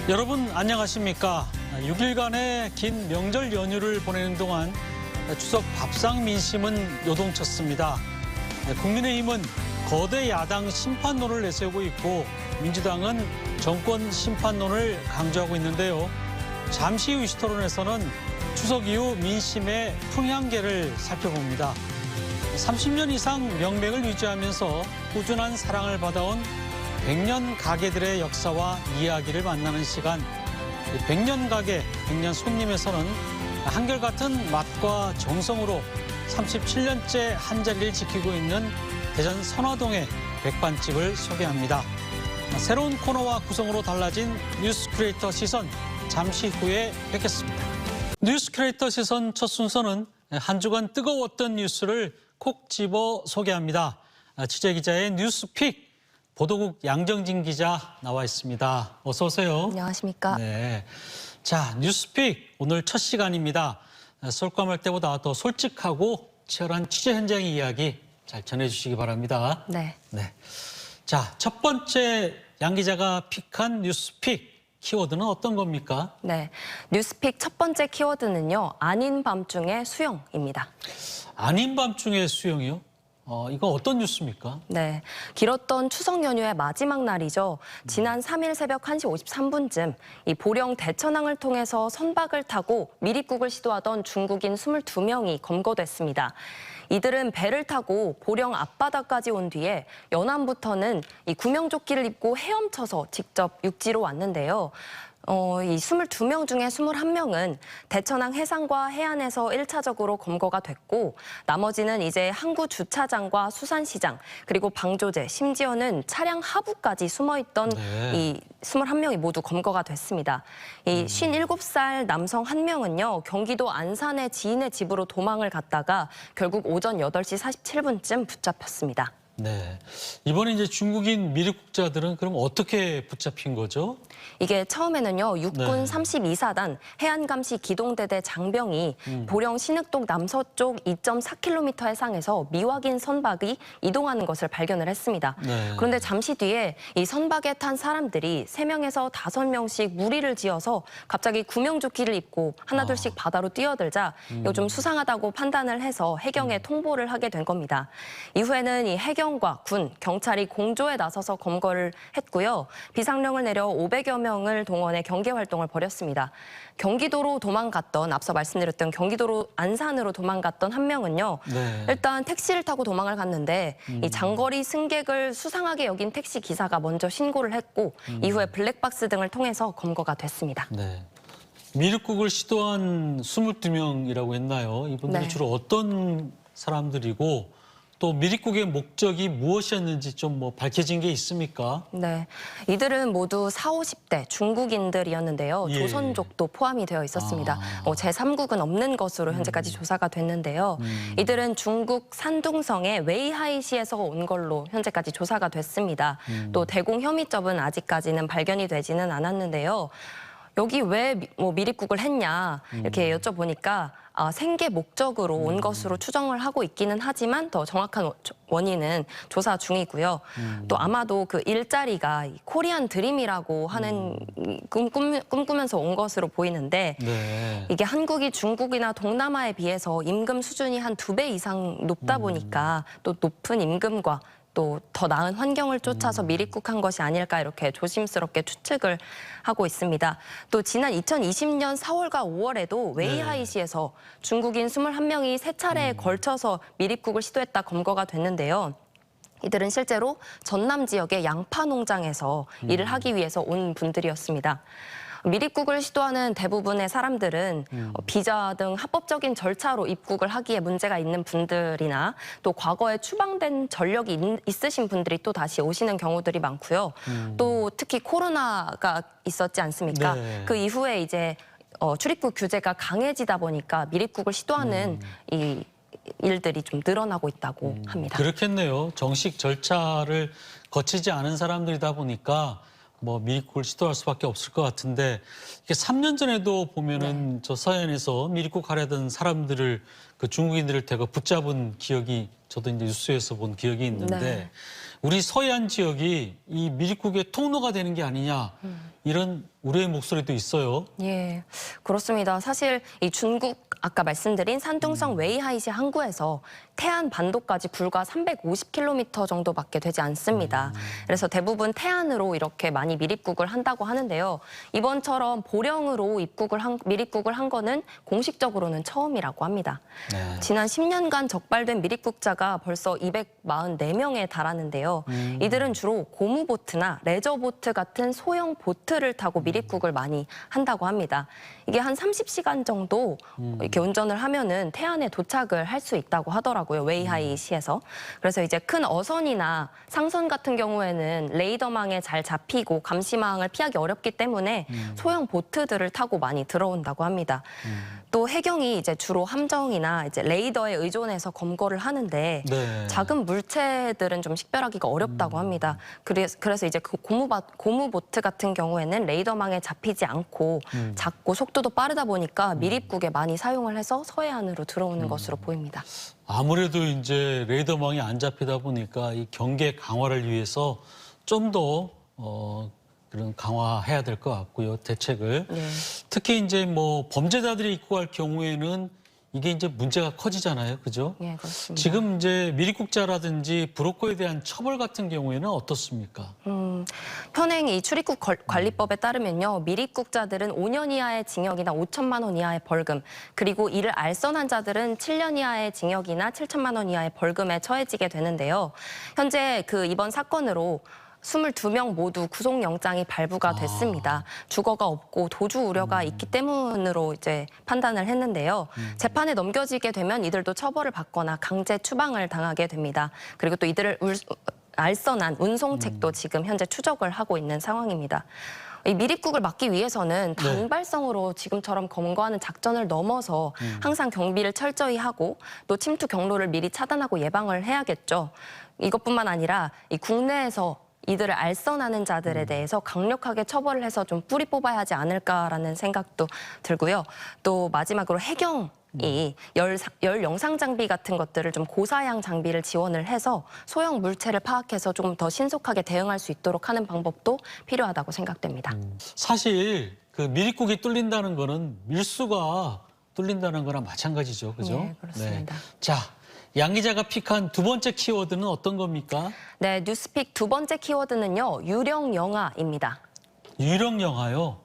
여러분 안녕하십니까? 6일간의 긴 명절 연휴를 보내는 동안 추석 밥상 민심은 요동쳤습니다. 국민의힘은 거대 야당 심판론을 내세우고 있고 민주당은 정권 심판론을 강조하고 있는데요. 잠시 후 이슈토론에서는 추석 이후 민심의 풍향계를 살펴봅니다. 30년 이상 명맥을 유지하면서 꾸준한 사랑을 받아온 100년 가게들의 역사와 이야기를 만나는 시간. 100년 가게, 100년 손님에서는 한결같은 맛과 정성으로 37년째 한자리를 지키고 있는 대전 선화동의 백반집을 소개합니다. 새로운 코너와 구성으로 달라진 뉴스 크리에이터 시선, 잠시 후에 뵙겠습니다. 뉴스 크리에이터 시선 첫 순서는 한 주간 뜨거웠던 뉴스를 콕 집어 소개합니다. 취재기자의 뉴스픽. 보도국 양정진 기자 나와 있습니다. 어서 오세요. 안녕하십니까. 네. 자, 뉴스픽 오늘 첫 시간입니다. 솔감할 때보다 더 솔직하고 치열한 취재 현장의 이야기 잘 전해주시기 바랍니다. 네. 자, 첫 번째 양 기자가 픽한 뉴스픽 키워드는 어떤 겁니까? 네. 뉴스픽 첫 번째 키워드는요. 아닌 밤중의 수영입니다. 아닌 밤중의 수영이요? 이거 어떤 뉴스입니까? 네, 길었던 추석 연휴의 마지막 날이죠. 지난 3일 새벽 1시 53분쯤 이 보령 대천항을 통해서 선박을 타고 미립국을 시도하던 중국인 22명이 검거됐습니다. 이들은 배를 타고 보령 앞바다까지 온 뒤에 연안부터는 이 구명조끼를 입고 헤엄쳐서 직접 육지로 왔는데요. 이 22명 중에 21명은 대천항 해상과 해안에서 1차적으로 검거가 됐고 나머지는 이제 항구 주차장과 수산시장 그리고 방조제 심지어는 차량 하부까지 숨어있던 이 21명이 모두 검거가 됐습니다. 이 57살 남성 한 명은요. 경기도 안산의 지인의 집으로 도망을 갔다가 결국 오전 8시 47분쯤 붙잡혔습니다. 네. 이번에 이제 중국인 미립국자들은 그럼 어떻게 붙잡힌 거죠? 이게 처음에는요. 육군 네. 32사단 해안감시 기동대대 장병이 보령 신흑동 남서쪽 2.4km 해상에서 미확인 선박이 이동하는 것을 발견을 했습니다. 네. 그런데 잠시 뒤에 이 선박에 탄 사람들이 3명에서 5명씩 무리를 지어서 갑자기 구명조끼를 입고 하나둘씩 바다로 뛰어들자 이거 좀 수상하다고 판단을 해서 해경에 통보를 하게 된 겁니다. 이후에는 이 해경과 군, 경찰이 공조에 나서서 검거를 했고요. 비상령을 내려 500여 명을 동원해 경계 활동을 벌였습니다. 경기도로 도망갔던 앞서 말씀드렸던 경기도로 안산으로 도망갔던 한 명은요. 네. 일단 택시를 타고 도망을 갔는데 이 장거리 승객을 수상하게 여긴 택시 기사가 먼저 신고를 했고 이후에 블랙박스 등을 통해서 검거가 됐습니다. 네. 미립국을 시도한 22명이라고 했나요? 이분들이 네. 주로 어떤 사람들이고 또 미립국의 목적이 무엇이었는지 좀 밝혀진 게 있습니까? 네, 이들은 모두 40, 50대 중국인들이었는데요. 예. 조선족도 포함이 되어 있었습니다. 제3국은 없는 것으로 현재까지 조사가 됐는데요. 이들은 중국 산둥성의 웨이하이시에서 온 걸로 현재까지 조사가 됐습니다. 또 대공 혐의점은 아직까지는 발견이 되지는 않았는데요. 여기 왜 미립국을 했냐 이렇게 여쭤보니까 생계 목적으로 온 것으로 추정을 하고 있기는 하지만 더 정확한 원인은 조사 중이고요. 또 아마도 그 일자리가 코리안 드림이라고 하는 꿈꾸면서 온 것으로 보이는데 네. 이게 한국이 중국이나 동남아에 비해서 임금 수준이 한 2배 이상 높다 보니까 또 높은 임금과 또 더 나은 환경을 쫓아서 미립국한 것이 아닐까 이렇게 조심스럽게 추측을 하고 있습니다. 또 지난 2020년 4월과 5월에도 웨이하이시에서 중국인 21명이 3차례에 걸쳐서 미립국을 시도했다 검거가 됐는데요. 이들은 실제로 전남 지역의 양파 농장에서 일을 하기 위해서 온 분들이었습니다. 미립국을 시도하는 대부분의 사람들은 비자 등 합법적인 절차로 입국을 하기에 문제가 있는 분들이나 또 과거에 추방된 전력이 있으신 분들이 또 다시 오시는 경우들이 많고요. 또 특히 코로나가 있었지 않습니까? 네. 그 이후에 이제 출입국 규제가 강해지다 보니까 미립국을 시도하는 이 일들이 좀 늘어나고 있다고 합니다. 그렇겠네요. 정식 절차를 거치지 않은 사람들이다 보니까 미립국을 시도할 수밖에 없을 것 같은데 이게 3년 전에도 보면은 저 서해안에서 미립국 하려던 사람들을 그 중국인들을 대거 붙잡은 기억이 저도 이제 뉴스에서 본 기억이 있는데 네. 우리 서해안 지역이 이 미립국의 통로가 되는 게 아니냐 이런 우려의 목소리도 있어요. 예, 그렇습니다. 사실 이 중국 아까 말씀드린 산둥성 웨이하이시 항구에서 태안 반도까지 불과 350km 정도밖에 되지 않습니다. 그래서 대부분 태안으로 이렇게 많이 미립국을 한다고 하는데요. 이번처럼 보령으로 미립국을 한 거는 공식적으로는 처음이라고 합니다. 네. 지난 10년간 적발된 미립국자가 벌써 244명에 달하는데요. 이들은 주로 고무보트나 레저보트 같은 소형 보트를 타고 미립국을 많이 한다고 합니다. 이게 한 30시간 정도 이렇게 운전을 하면은 태안에 도착을 할 수 있다고 하더라고요. 웨이하이시에서. 그래서 이제 큰 어선이나 상선 같은 경우에는 레이더망에 잘 잡히고 감시망을 피하기 어렵기 때문에 소형 보트들을 타고 많이 들어온다고 합니다. 또 해경이 이제 주로 함정이나 이제 레이더에 의존해서 검거를 하는데 네. 작은 물체들은 좀 식별하기가 어렵다고 합니다. 그래서 이제 그 고무보트 같은 경우에는 레이더망에 잡히지 않고 작고 속도도 빠르다 보니까 미립국에 많이 사용을 해서 서해안으로 들어오는 것으로 보입니다. 아무래도 이제 레이더망이 안 잡히다 보니까 이 경계 강화를 위해서 좀 더 그런 강화해야 될 것 같고요. 대책을. 네. 특히 이제 뭐 범죄자들이 입국할 경우에는 이게 이제 문제가 커지잖아요. 그죠? 예, 그렇습니다. 지금 이제 미립국자라든지 브로커에 대한 처벌 같은 경우에는 어떻습니까? 현행 이 출입국 관리법에 따르면요. 미립국자들은 5년 이하의 징역이나 5천만 원 이하의 벌금, 그리고 이를 알선한 자들은 7년 이하의 징역이나 7천만 원 이하의 벌금에 처해지게 되는데요. 현재 그 이번 사건으로 22명 모두 구속영장이 발부가 됐습니다. 주거가 없고 도주 우려가 있기 때문으로 이제 판단을 했는데요. 재판에 넘겨지게 되면 이들도 처벌을 받거나 강제 추방을 당하게 됩니다. 그리고 또 이들을 알선한 운송책도 지금 현재 추적을 하고 있는 상황입니다. 이 미립국을 막기 위해서는 단발성으로 지금처럼 검거하는 작전을 넘어서 항상 경비를 철저히 하고 또 침투 경로를 미리 차단하고 예방을 해야겠죠. 이것뿐만 아니라 이 국내에서 이들을 알선하는 자들에 대해서 강력하게 처벌을 해서 좀 뿌리 뽑아야 하지 않을까라는 생각도 들고요. 또 마지막으로 해경이 열 영상 장비 같은 것들을 좀 고사양 장비를 지원을 해서 소형 물체를 파악해서 조금 더 신속하게 대응할 수 있도록 하는 방법도 필요하다고 생각됩니다. 사실 그 미립국이 뚫린다는 거는 밀수가 뚫린다는 거랑 마찬가지죠. 그죠? 네, 그렇습니다. 자, 양 기자가 픽한 두 번째 키워드는 어떤 겁니까? 네, 뉴스픽 두 번째 키워드는요. 유령 영화입니다. 유령 영화요.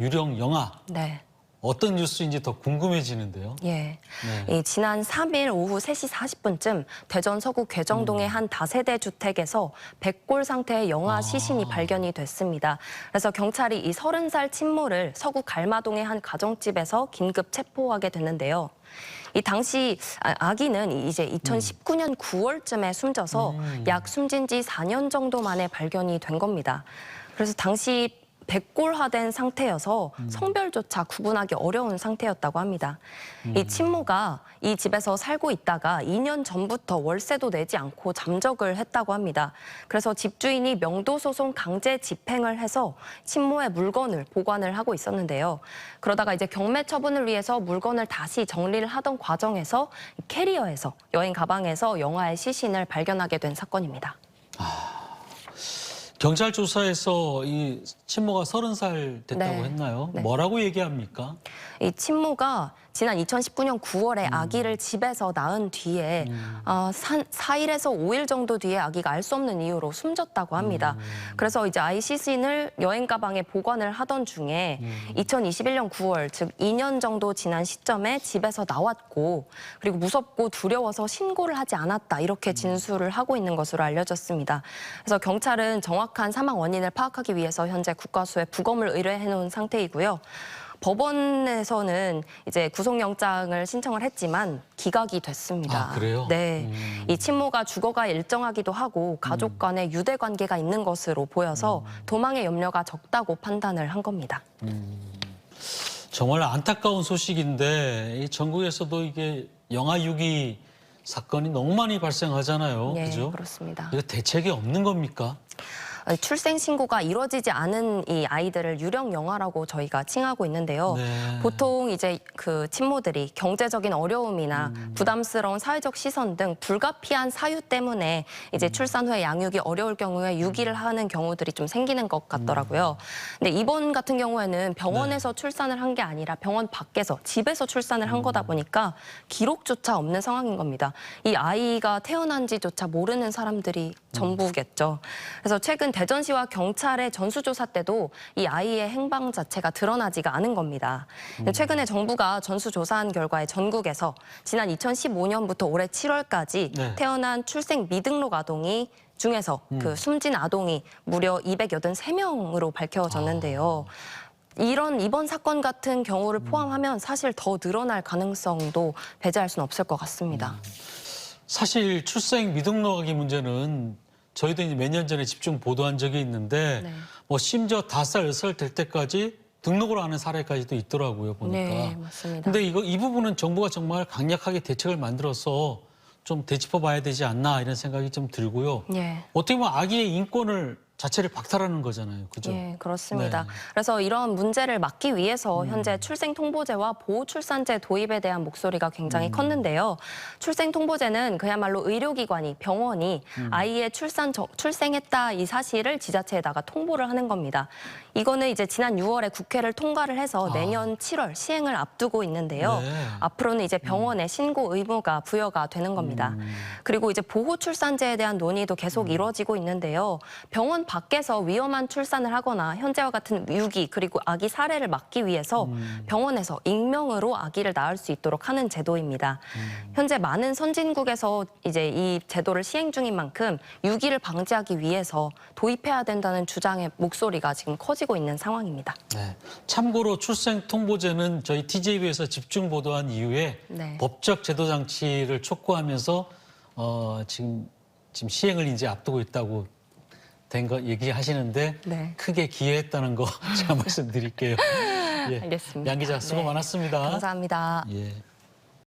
유령 영화. 네. 어떤 뉴스인지 더 궁금해지는데요. 예. 네. 이 지난 3일 오후 3시 40분쯤 대전 서구 괴정동의 한 다세대 주택에서 백골 상태의 영아 시신이 발견이 됐습니다. 그래서 경찰이 이 30살 친모를 서구 갈마동의 한 가정집에서 긴급 체포하게 됐는데요. 이 당시 아기는 이제 2019년 9월쯤에 숨져서 약 숨진 지 4년 정도 만에 발견이 된 겁니다. 그래서 당시 백골화된 상태여서 성별조차 구분하기 어려운 상태였다고 합니다. 이 친모가 이 집에서 살고 있다가 2년 전부터 월세도 내지 않고 잠적을 했다고 합니다. 그래서 집주인이 명도소송 강제 집행을 해서 친모의 물건을 보관을 하고 있었는데요. 그러다가 이제 경매 처분을 위해서 물건을 다시 정리를 하던 과정에서 캐리어에서 여행 가방에서 영아의 시신을 발견하게 된 사건입니다. 경찰 조사에서 이 친모가 30살 됐다고 네. 했나요? 네. 뭐라고 얘기합니까? 이 친모가 지난 2019년 9월에 아기를 집에서 낳은 뒤에 4일에서 5일 정도 뒤에 아기가 알 수 없는 이유로 숨졌다고 합니다. 그래서 이제 아이 시신을 여행 가방에 보관을 하던 중에 2021년 9월, 즉 2년 정도 지난 시점에 집에서 나왔고 그리고 무섭고 두려워서 신고를 하지 않았다 이렇게 진술을 하고 있는 것으로 알려졌습니다. 그래서 경찰은 정확한 사망 원인을 파악하기 위해서 현재 국과수에 부검을 의뢰해 놓은 상태이고요. 법원에서는 이제 구속영장을 신청을 했지만 기각이 됐습니다. 아, 그래요? 네, 이 친모가 주거가 일정하기도 하고 가족 간의 유대 관계가 있는 것으로 보여서 도망의 염려가 적다고 판단을 한 겁니다. 정말 안타까운 소식인데 이 전국에서도 이게 영아 유기 사건이 너무 많이 발생하잖아요. 네, 그죠? 그렇습니다. 이거 대책이 없는 겁니까? 출생 신고가 이루어지지 않은 이 아이들을 유령 영아라고 저희가 칭하고 있는데요. 네. 보통 이제 그 친모들이 경제적인 어려움이나 부담스러운 사회적 시선 등 불가피한 사유 때문에 이제 출산 후에 양육이 어려울 경우에 유기를 하는 경우들이 좀 생기는 것 같더라고요. 근데 이번 같은 경우에는 병원에서 출산을 한 게 아니라 병원 밖에서 집에서 출산을 한 거다 보니까 기록조차 없는 상황인 겁니다. 이 아이가 태어난 지조차 모르는 사람들이 전부겠죠. 그래서 최근 대전시와 경찰의 전수조사 때도 이 아이의 행방 자체가 드러나지가 않은 겁니다. 최근에 정부가 전수조사한 결과에 전국에서 지난 2015년부터 올해 7월까지 네. 태어난 출생 미등록 아동이 중에서 그 숨진 아동이 무려 283명으로 밝혀졌는데요. 이번 사건 같은 경우를 포함하면 사실 더 늘어날 가능성도 배제할 수는 없을 것 같습니다. 사실 출생 미등록하기 문제는 저희도 이제 몇 년 전에 집중 보도한 적이 있는데 네. 뭐 심지어 5살, 6살 될 때까지 등록을 하는 사례까지도 있더라고요, 보니까. 네, 맞습니다. 근데 이 부분은 정부가 정말 강력하게 대책을 만들어서 좀 되짚어 봐야 되지 않나 이런 생각이 좀 들고요. 예. 어떻게 보면 아기의 인권을 자체를 박탈하는 거잖아요. 그죠? 예, 그렇습니다. 네. 그래서 이런 문제를 막기 위해서 현재 출생통보제와 보호출산제 도입에 대한 목소리가 굉장히 컸는데요. 출생통보제는 그야말로 의료기관이, 병원이 아이의 출생했다 이 사실을 지자체에다가 통보를 하는 겁니다. 이거는 이제 지난 6월에 국회를 통과를 해서 내년 7월 시행을 앞두고 있는데요. 네. 앞으로는 이제 병원에 신고 의무가 부여가 되는 겁니다. 그리고 이제 보호출산제에 대한 논의도 계속 이루어지고 있는데요. 병원 밖에서 위험한 출산을 하거나 현재와 같은 유기 그리고 아기 살해를 막기 위해서 병원에서 익명으로 아기를 낳을 수 있도록 하는 제도입니다. 현재 많은 선진국에서 이제 이 제도를 시행 중인 만큼 유기를 방지하기 위해서 도입해야 된다는 주장의 목소리가 지금 커지고 있는 상황입니다. 네. 참고로 출생통보제는 저희 TJB에서 집중 보도한 이후에 네. 법적 제도 장치를 촉구하면서 지금 시행을 이제 앞두고 있다고 된 거 얘기하시는데 네. 크게 기여했다는 거 제가 말씀드릴게요. 예. 알겠습니다. 양 기자 수고 네. 많았습니다. 감사합니다. 예.